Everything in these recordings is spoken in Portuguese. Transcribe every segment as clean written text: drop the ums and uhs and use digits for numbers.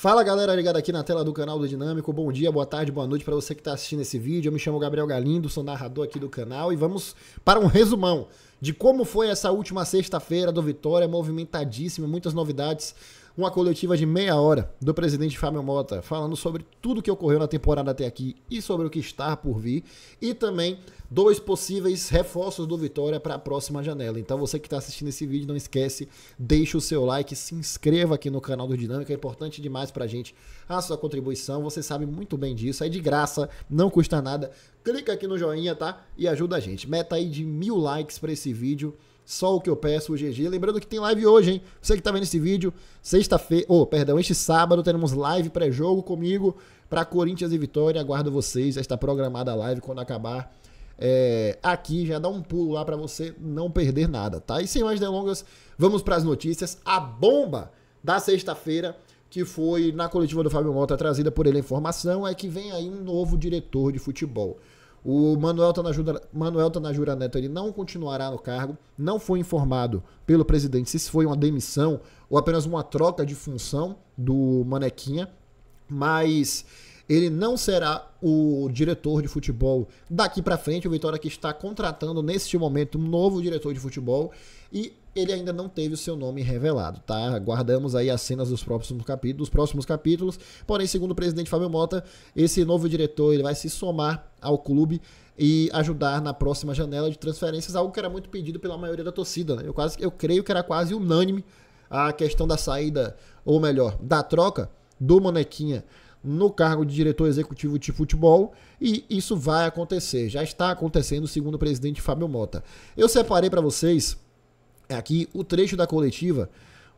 Fala galera ligada aqui na tela do canal do Dinâmico, bom dia, boa tarde, boa noite para você que está assistindo esse vídeo. Eu me chamo Gabriel Galindo, sou narrador aqui do canal e vamos para um resumão de como foi essa última sexta-feira do Vitória, movimentadíssima, muitas novidades. Uma coletiva de meia hora do presidente Fábio Mota falando sobre tudo que ocorreu na temporada até aqui e sobre o que está por vir. E também dois possíveis reforços do Vitória para a próxima janela. Então você que está assistindo esse vídeo, não esquece, deixa o seu like, se inscreva aqui no canal do Dinâmico. É importante demais para a gente a sua contribuição. Você sabe muito bem disso, é de graça, não custa nada. Clica aqui no joinha, tá? E ajuda a gente. Meta aí de 1000 likes para esse vídeo. Só o que eu peço, o GG. Lembrando que tem live hoje, hein? Você que tá vendo esse vídeo, este sábado teremos live pré-jogo comigo para Corinthians e Vitória. Aguardo vocês. Já está programada a live quando acabar. Aqui já dá um pulo lá para você não perder nada, tá? E sem mais delongas, vamos para as notícias. A bomba da sexta-feira, que foi na coletiva do Fábio Mota, trazida por ele a informação, é que vem aí um novo diretor de futebol. O Manuel Tanajura Neto ele não continuará no cargo, não foi informado pelo presidente se foi uma demissão ou apenas uma troca de função do Manequinha, mas ele não será o diretor de futebol daqui para frente. O Vitória que está contratando neste momento um novo diretor de futebol e ele ainda não teve o seu nome revelado, tá? Aguardamos aí as cenas dos próximos capítulos, porém, segundo o presidente Fábio Mota, esse novo diretor ele vai se somar ao clube e ajudar na próxima janela de transferências, algo que era muito pedido pela maioria da torcida, né? Eu creio que era quase unânime a questão da saída, ou melhor, da troca do Manequinha no cargo de diretor executivo de futebol, e isso vai acontecer, já está acontecendo segundo o presidente Fábio Mota. Eu separei para vocês aqui o trecho da coletiva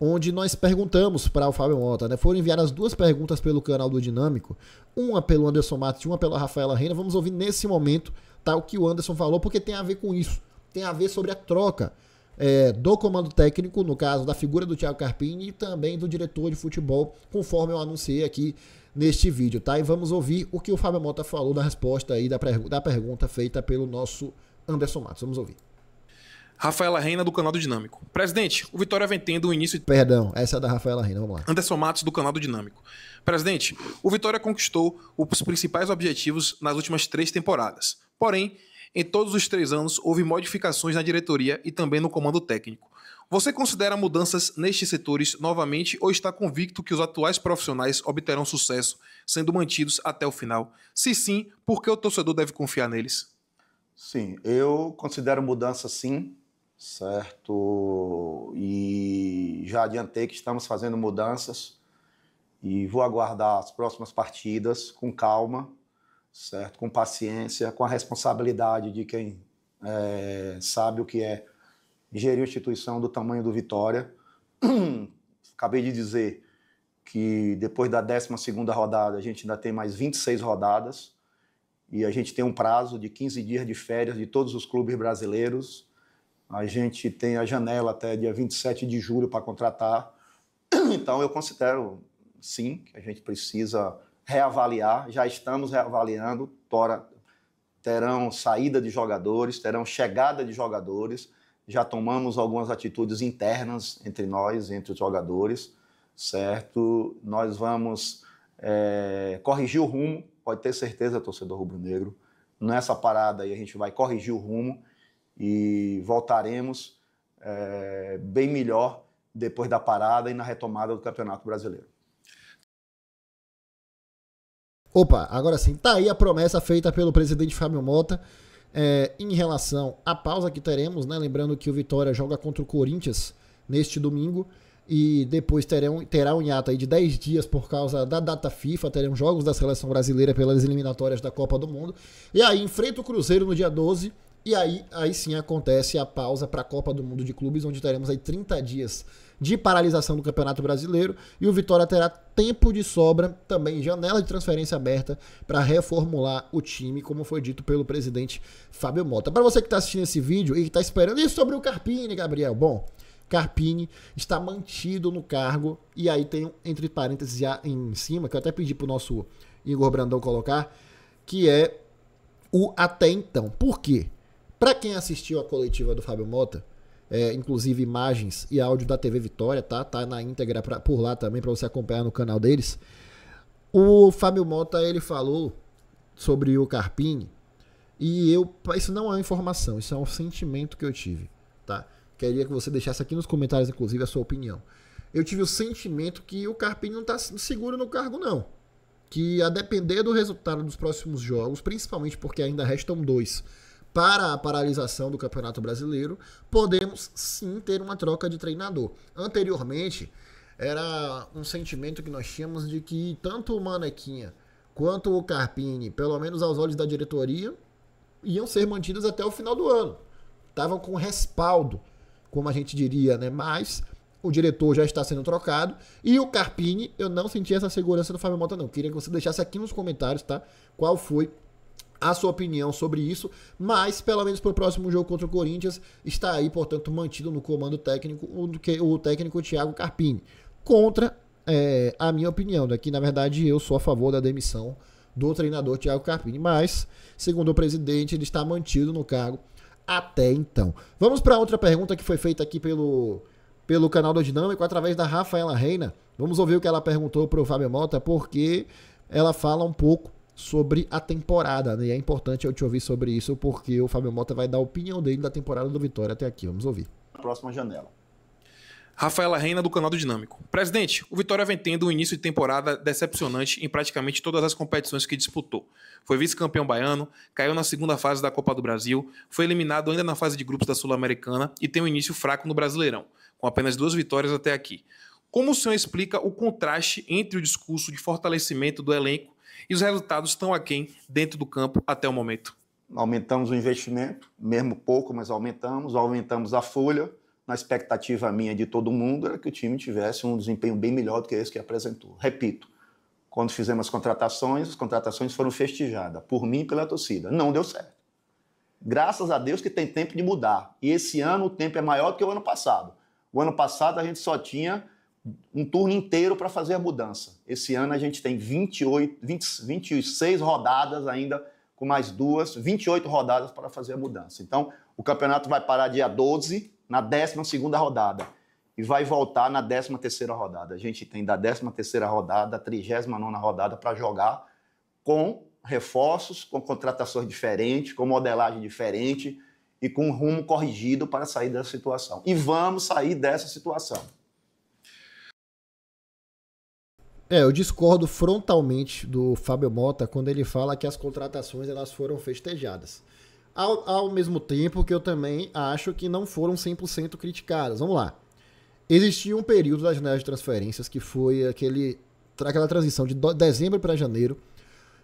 onde nós perguntamos para o Fábio Mota, né? Foram enviadas duas perguntas pelo canal do Dinâmico, uma pelo Anderson Matos e uma pela Rafaela Reina. Vamos ouvir nesse momento, tá, o que o Anderson falou, porque tem a ver com isso, tem a ver sobre a troca do comando técnico, no caso da figura do Thiago Carpini e também do diretor de futebol, conforme eu anunciei aqui neste vídeo, tá? E vamos ouvir o que o Fábio Mota falou da resposta aí da pergunta feita pelo nosso Anderson Matos. Vamos ouvir. Rafaela Reina, do canal do Dinâmico. Presidente, o Vitória vem tendo o início... Perdão, essa é da Rafaela Reina, vamos lá. Anderson Matos, do canal do Dinâmico. Presidente, o Vitória conquistou os principais objetivos nas últimas 3 temporadas. Porém, em todos os 3 anos, houve modificações na diretoria e também no comando técnico. Você considera mudanças nestes setores novamente ou está convicto que os atuais profissionais obterão sucesso, sendo mantidos até o final? Se sim, por que o torcedor deve confiar neles? Sim, eu considero mudança sim, certo? E já adiantei que estamos fazendo mudanças e vou aguardar as próximas partidas com calma, certo? Com paciência, com a responsabilidade de quem sabe o que é gerir uma instituição do tamanho do Vitória. Acabei de dizer que depois da 12ª rodada a gente ainda tem mais 26 rodadas e a gente tem um prazo de 15 dias de férias de todos os clubes brasileiros. A gente tem a janela até dia 27 de julho para contratar. Então eu considero sim que a gente precisa reavaliar, já estamos reavaliando, terão saída de jogadores, terão chegada de jogadores, já tomamos algumas atitudes internas entre nós, entre os jogadores, certo? Nós vamos corrigir o rumo, pode ter certeza, torcedor rubro-negro, nessa parada aí a gente vai corrigir o rumo e voltaremos bem melhor depois da parada e na retomada do Campeonato Brasileiro. Opa, agora sim, tá aí a promessa feita pelo presidente Fábio Mota em relação à pausa que teremos, né? Lembrando que o Vitória joga contra o Corinthians neste domingo e depois terá um hiato aí de 10 dias por causa da data FIFA, teremos jogos da Seleção Brasileira pelas eliminatórias da Copa do Mundo, e aí enfrenta o Cruzeiro no dia 12, e aí sim acontece a pausa para a Copa do Mundo de Clubes, onde teremos aí 30 dias de paralisação do Campeonato Brasileiro e o Vitória terá tempo de sobra, também janela de transferência aberta para reformular o time, como foi dito pelo presidente Fábio Mota. Para você que está assistindo esse vídeo e que está esperando isso sobre o Carpini, Gabriel, bom, Carpini está mantido no cargo e aí tem entre parênteses já em cima, que eu até pedi para o nosso Igor Brandão colocar, que é o até então. Por quê? Para quem assistiu a coletiva do Fábio Mota, inclusive imagens e áudio da TV Vitória, tá na íntegra por lá também, para você acompanhar no canal deles. O Fábio Mota, ele falou sobre o Carpini, e isso não é informação, isso é um sentimento que eu tive, tá? Queria que você deixasse aqui nos comentários, inclusive, a sua opinião. Eu tive o sentimento que o Carpini não tá seguro no cargo, não. Que a depender do resultado dos próximos jogos, principalmente porque ainda restam 2 para a paralisação do Campeonato Brasileiro, podemos sim ter uma troca de treinador. Anteriormente, era um sentimento que nós tínhamos de que tanto o Manequinha quanto o Carpini, pelo menos aos olhos da diretoria, iam ser mantidos até o final do ano. Estavam com respaldo, como a gente diria, né? Mas o diretor já está sendo trocado. E o Carpini, eu não senti essa segurança do Fábio Mota, não. Queria que você deixasse aqui nos comentários, tá? Qual foi a sua opinião sobre isso. Mas, pelo menos para o próximo jogo contra o Corinthians, está aí, portanto, mantido no comando técnico o técnico Thiago Carpini. Contra a minha opinião, né? Que, na verdade, eu sou a favor da demissão do treinador Thiago Carpini. Mas, segundo o presidente, ele está mantido no cargo até então. Vamos para outra pergunta que foi feita aqui pelo canal do Dinâmico, através da Rafaela Reina. Vamos ouvir o que ela perguntou para o Fábio Mota, porque ela fala um pouco sobre a temporada, né? E é importante eu te ouvir sobre isso, porque o Fábio Mota vai dar a opinião dele da temporada do Vitória até aqui. Vamos ouvir. Próxima janela. Rafaela Reina, do canal do Dinâmico. Presidente, o Vitória vem tendo um início de temporada decepcionante em praticamente todas as competições que disputou. Foi vice-campeão baiano, caiu na segunda fase da Copa do Brasil, foi eliminado ainda na fase de grupos da Sul-Americana e tem um início fraco no Brasileirão, com apenas 2 vitórias até aqui. Como o senhor explica o contraste entre o discurso de fortalecimento do elenco e os resultados tão aquém dentro do campo até o momento? Aumentamos o investimento, mesmo pouco, mas aumentamos a folha. Na expectativa minha de todo mundo era que o time tivesse um desempenho bem melhor do que esse que apresentou. Repito, quando fizemos as contratações foram festejadas por mim e pela torcida. Não deu certo. Graças a Deus que tem tempo de mudar. E esse ano o tempo é maior do que o ano passado. O ano passado a gente só tinha um turno inteiro para fazer a mudança. Esse ano a gente tem 26 rodadas ainda, com mais 28 rodadas para fazer a mudança. Então, o campeonato vai parar dia 12, na 12ª rodada, e vai voltar na 13ª rodada. A gente tem da 13ª rodada a 39ª rodada para jogar com reforços, com contratações diferentes, com modelagem diferente e com um rumo corrigido para sair dessa situação. E vamos sair dessa situação. Eu discordo frontalmente do Fábio Mota quando ele fala que as contratações elas foram festejadas. Ao mesmo tempo que eu também acho que não foram 100% criticadas. Vamos lá. Existia um período das janelas de transferências que foi aquela transição de dezembro para janeiro,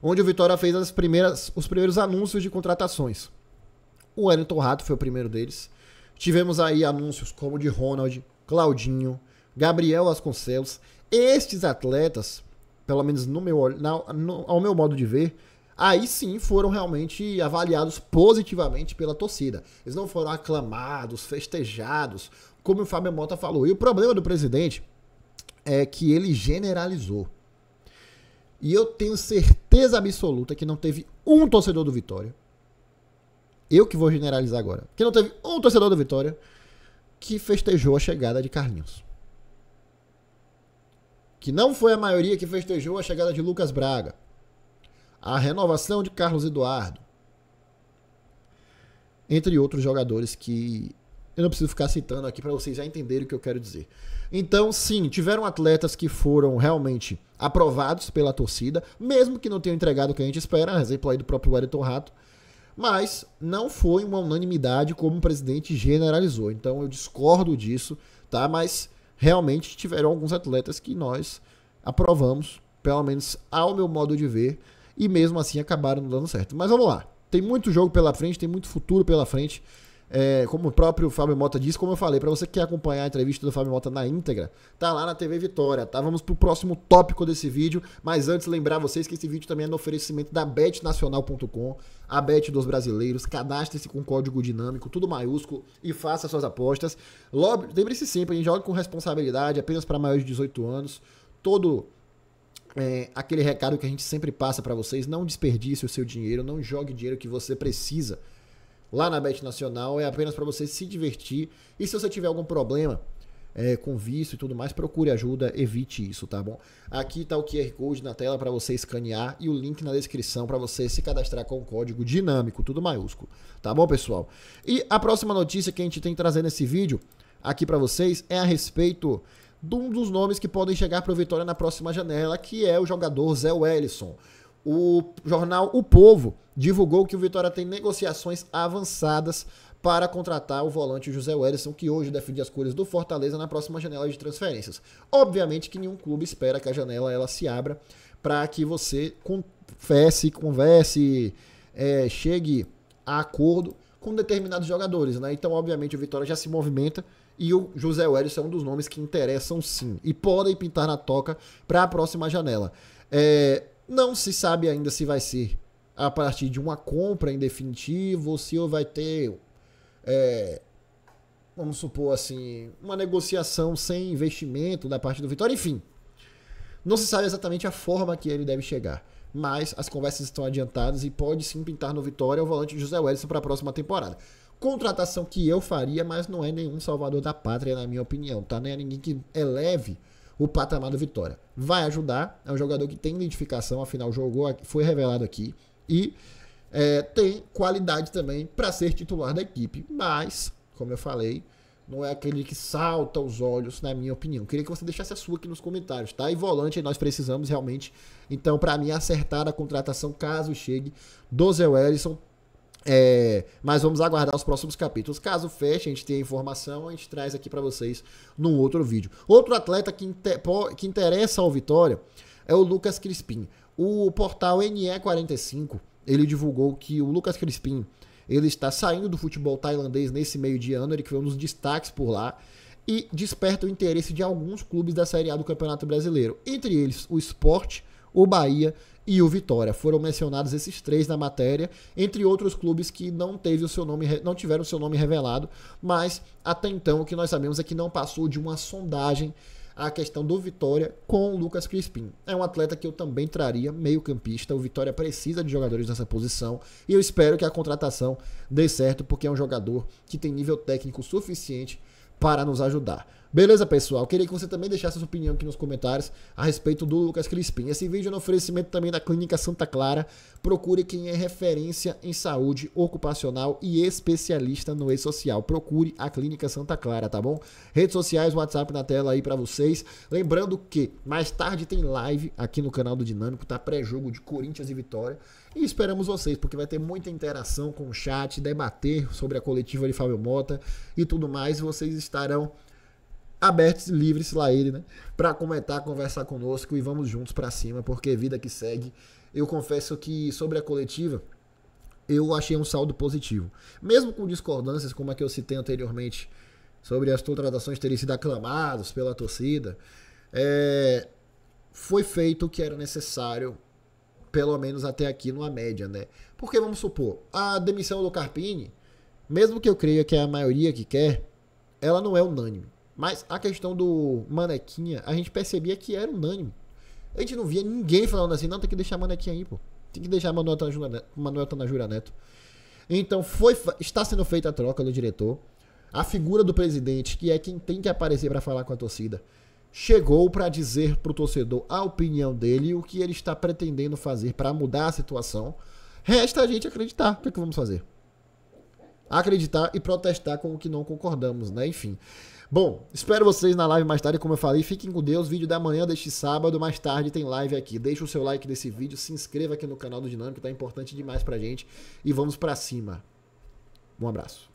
onde o Vitória fez os primeiros anúncios de contratações. O Wellington Rato foi o primeiro deles. Tivemos aí anúncios como o de Ronald, Claudinho, Gabriel Vasconcelos. Estes atletas, pelo menos ao meu modo de ver, aí sim foram realmente avaliados positivamente pela torcida. Eles não foram aclamados, festejados, como o Fábio Mota falou. E o problema do presidente é que ele generalizou. E eu tenho certeza absoluta que não teve um torcedor do Vitória, eu que vou generalizar agora, que não teve um torcedor do Vitória que festejou a chegada de Carlinhos. Que não foi a maioria que festejou a chegada de Lucas Braga, a renovação de Carlos Eduardo, entre outros jogadores que eu não preciso ficar citando aqui para vocês já entenderem o que eu quero dizer. Então, sim, tiveram atletas que foram realmente aprovados pela torcida, mesmo que não tenham entregado o que a gente espera, exemplo aí do próprio Wellington Rato, mas não foi uma unanimidade como o presidente generalizou. Então, eu discordo disso, tá? Mas realmente tiveram alguns atletas que nós aprovamos, pelo menos ao meu modo de ver, e mesmo assim acabaram não dando certo. Mas vamos lá, tem muito jogo pela frente, tem muito futuro pela frente. Como o próprio Fábio Mota disse, como eu falei, para você que quer acompanhar a entrevista do Fábio Mota na íntegra, tá lá na TV Vitória, tá? Vamos pro próximo tópico desse vídeo, mas antes lembrar vocês que esse vídeo também é no oferecimento da betnacional.com, a bet dos brasileiros. Cadastre-se com código dinâmico, tudo maiúsculo, e faça suas apostas. Lembre-se sempre, a gente joga com responsabilidade, apenas para maiores de 18 anos. Aquele recado que a gente sempre passa para vocês: não desperdice o seu dinheiro, não jogue dinheiro que você precisa lá na Bet Nacional, é apenas para você se divertir. E se você tiver algum problema com vício e tudo mais, procure ajuda, evite isso, tá bom? Aqui tá o QR Code na tela para você escanear e o link na descrição para você se cadastrar com o código dinâmico, tudo maiúsculo, tá bom, pessoal? E a próxima notícia que a gente tem trazendo nesse vídeo aqui para vocês é a respeito de um dos nomes que podem chegar para o Vitória na próxima janela, que é o jogador Zé Wellison. O jornal O Povo divulgou que o Vitória tem negociações avançadas para contratar o volante José Wellison, que hoje defende as cores do Fortaleza na próxima janela de transferências. Obviamente que nenhum clube espera que a janela ela se abra para que você converse, chegue a acordo com determinados jogadores, né? Então, obviamente, o Vitória já se movimenta e o José Wellison é um dos nomes que interessam sim e podem pintar na toca para a próxima janela. Não se sabe ainda se vai ser a partir de uma compra em definitivo ou se vai ter, vamos supor assim, uma negociação sem investimento da parte do Vitória. Enfim, não se sabe exatamente a forma que ele deve chegar. Mas as conversas estão adiantadas e pode sim pintar no Vitória o volante José Wellison para a próxima temporada. Contratação que eu faria, mas não é nenhum salvador da pátria, na minha opinião, tá? Nem é ninguém que eleve o patamar do Vitória. Vai ajudar, é um jogador que tem identificação, afinal jogou, foi revelado aqui, e tem qualidade também para ser titular da equipe, mas, como eu falei, não é aquele que salta os olhos, na minha opinião. Queria que você deixasse a sua aqui nos comentários, tá? E volante nós precisamos realmente, então, para mim, acertar a contratação caso chegue do Zé Wellison. Mas vamos aguardar os próximos capítulos. Caso feche, a gente tem a informação, a gente traz aqui para vocês num outro vídeo. Outro atleta que interessa ao Vitória é o Lucas Crispim. O portal NE45, ele divulgou que o Lucas Crispim, ele está saindo do futebol tailandês nesse meio de ano, ele que foi um dos destaques por lá, e desperta o interesse de alguns clubes da Série A do Campeonato Brasileiro. Entre eles, o Sport, o Bahia e o Vitória. Foram mencionados esses três na matéria, entre outros clubes que não tiveram o seu nome revelado, mas até então o que nós sabemos é que não passou de uma sondagem a questão do Vitória com o Lucas Crispim. É um atleta que eu também traria, meio campista. O Vitória precisa de jogadores nessa posição e eu espero que a contratação dê certo, porque é um jogador que tem nível técnico suficiente para nos ajudar. Beleza, pessoal? Queria que você também deixasse a sua opinião aqui nos comentários a respeito do Lucas Crispim. Esse vídeo é no oferecimento também da Clínica Santa Clara. Procure quem é referência em saúde ocupacional e especialista no e-social. Procure a Clínica Santa Clara, tá bom? Redes sociais, WhatsApp na tela aí pra vocês. Lembrando que mais tarde tem live aqui no canal do Dinâmico, tá? Pré-jogo de Corinthians e Vitória. E esperamos vocês, porque vai ter muita interação com o chat, debater sobre a coletiva de Fábio Mota e tudo mais. E vocês estarão abertos e livres lá ele, né? Pra comentar, conversar conosco e vamos juntos pra cima, porque vida que segue. Eu confesso que sobre a coletiva, eu achei um saldo positivo. Mesmo com discordâncias, como a que eu citei anteriormente, sobre as contratações terem sido aclamadas pela torcida, foi feito o que era necessário, pelo menos até aqui numa média, né? Porque vamos supor, a demissão do Carpini, mesmo que eu creia que é a maioria que quer, ela não é unânime. Mas a questão do Manequinha, a gente percebia que era unânime. A gente não via ninguém falando assim, não, tem que deixar Manequinha aí, pô. Tem que deixar Manuel Tanajura Neto. Então está sendo feita a troca do diretor. A figura do presidente, que é quem tem que aparecer para falar com a torcida, chegou para dizer pro torcedor a opinião dele e o que ele está pretendendo fazer para mudar a situação. Resta a gente acreditar. O que é que vamos fazer? Acreditar e protestar com o que não concordamos, né? Enfim. Bom, espero vocês na live mais tarde, como eu falei. Fiquem com Deus. Vídeo da manhã deste sábado, mais tarde tem live aqui. Deixa o seu like desse vídeo, se inscreva aqui no canal do Dinâmico, tá importante demais pra gente. E vamos pra cima. Um abraço.